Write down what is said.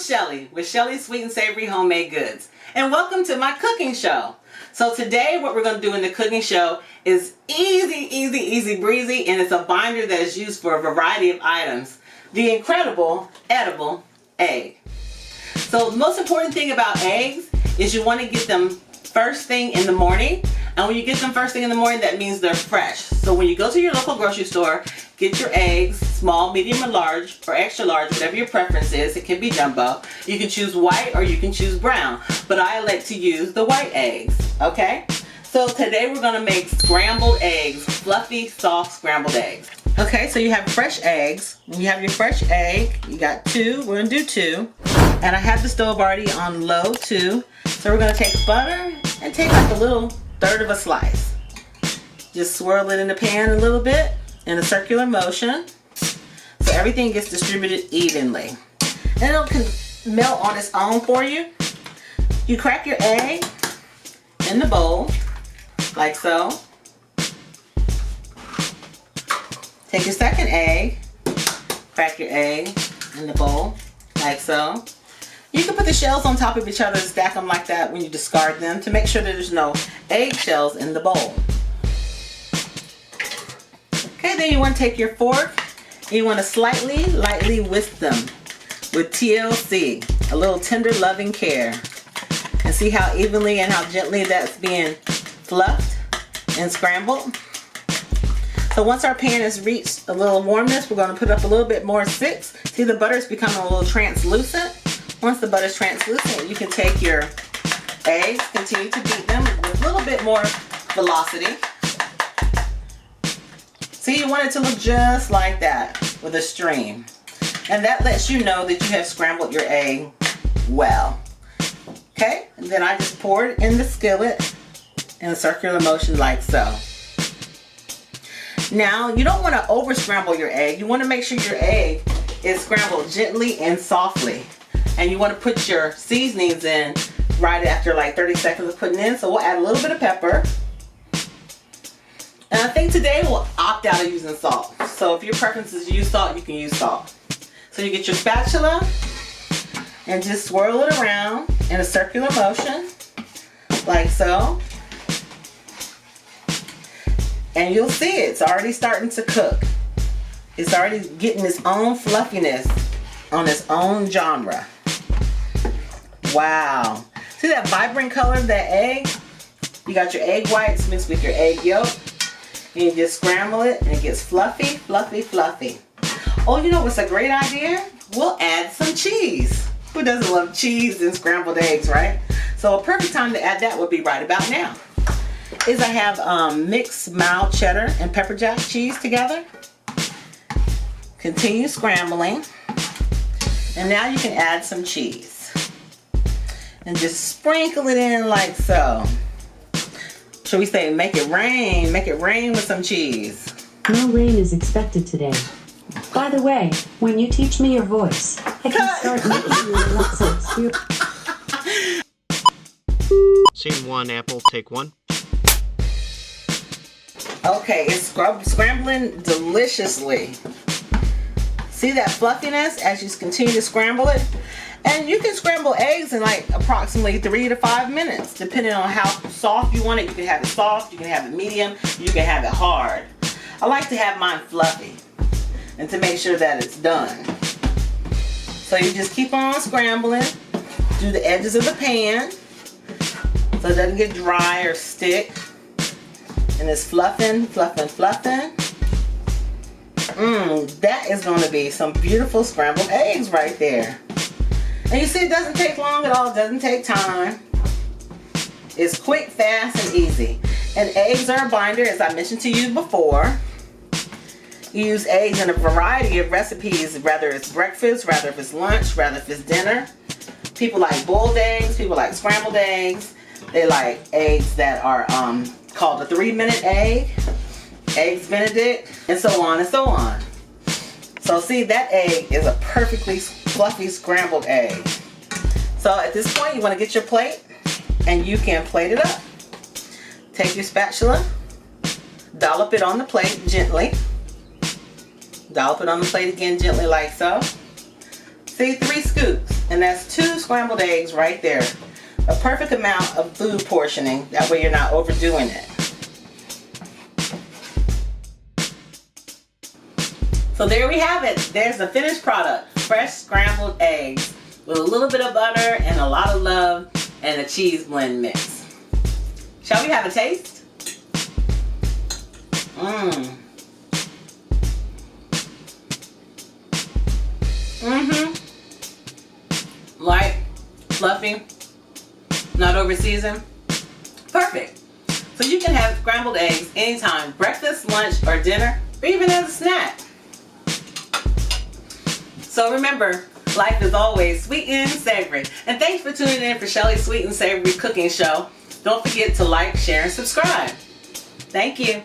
Shelly with Shelly's Sweet and Savory Homemade Goods, and welcome to my cooking show. So today what we're going to do in the cooking show is easy breezy, and it's a binder that is used for a variety of items. The incredible edible egg. So the most important thing about eggs is you want to get them first thing in the morning. And when you get them first thing in the morning, that means they're fresh. So when you go to your local grocery store, get your eggs, small, medium, or large, or extra large, whatever your preference is. It can be jumbo. You can choose white or you can choose brown. But I like to use the white eggs, okay? So today we're gonna make scrambled eggs, fluffy, soft scrambled eggs. Okay, so you have fresh eggs. When you have your fresh egg, you got two, we're gonna do two. And I have the stove already on low too. So we're gonna take butter and take like a little third of a slice. Just swirl it in the pan a little bit in a circular motion so everything gets distributed evenly. And it'll melt on its own for you. You crack your egg in the bowl like so. Take your second egg, crack your egg in the bowl like so. You can put the shells on top of each other and stack them like that when you discard them to make sure that there's no egg shells in the bowl. Okay, then you want to take your fork and you want to lightly whisk them with TLC, a little tender loving care. And see how evenly and how gently that's being fluffed and scrambled. So once our pan has reached a little warmness, we're going to put up a little bit more sticks. See, the butter's becoming a little translucent. Once the butter's translucent, you can take your eggs, continue to beat them with a little bit more velocity. See, you want it to look just like that with a stream. And that lets you know that you have scrambled your egg well. Okay, and then I just pour it in the skillet in a circular motion like so. Now, you don't want to over scramble your egg. You want to make sure your egg is scrambled gently and softly. And you want to put your seasonings in right after like 30 seconds of putting in. So we'll add a little bit of pepper. And I think today we'll opt out of using salt. So if your preference is to use salt, you can use salt. So you get your spatula and just swirl it around in a circular motion like so. And you'll see it's already starting to cook. It's already getting its own fluffiness on its own genre. Wow. See that vibrant color of that egg? You got your egg whites mixed with your egg yolk. And you just scramble it and it gets fluffy, fluffy, fluffy. Oh, you know what's a great idea? We'll add some cheese. Who doesn't love cheese and scrambled eggs, right? So a perfect time to add that would be right about now. Is I have mixed mild cheddar and pepper jack cheese together. Continue scrambling. And now you can add some cheese. And just sprinkle it in like so. Should we say make it rain with some cheese. No rain is expected today. By the way, when you teach me your voice, I can start making your lessons. Scene 1, Apple, take 1. Okay, it's scrambling deliciously. See that fluffiness as you continue to scramble it? And you can scramble eggs in like approximately 3 to 5 minutes, depending on how soft you want it. You can have it soft, you can have it medium, you can have it hard. I like to have mine fluffy, and to make sure that it's done. So you just keep on scrambling, do the edges of the pan, so it doesn't get dry or stick. And it's fluffing. That is going to be some beautiful scrambled eggs right there. And you see it doesn't take long at all. It doesn't take time. It's quick, fast, and easy. And eggs are a binder, as I mentioned to you before. You use eggs in a variety of recipes, whether it's breakfast, whether if it's lunch, whether if it's dinner. People like boiled eggs. People like scrambled eggs. They like eggs that are called a 3-minute egg, eggs Benedict, and so on and so on. So see, that egg is a perfectly fluffy scrambled egg. So at this point, you want to get your plate and you can plate it up. Take your spatula, dollop it on the plate gently. Dollop it on the plate again gently like so. See, 3 scoops. And that's 2 scrambled eggs right there. A perfect amount of food portioning. That way you're not overdoing it. So there we have it. There's the finished product. Fresh scrambled eggs with a little bit of butter and a lot of love and a cheese blend mix. Shall we have a taste? Light, fluffy, not over seasoned. Perfect. So you can have scrambled eggs anytime, breakfast, lunch, or dinner, or even as a snack. So remember, life is always sweet and savory. And thanks for tuning in for Shelly's Sweet and Savory Cooking Show. Don't forget to like, share, and subscribe. Thank you.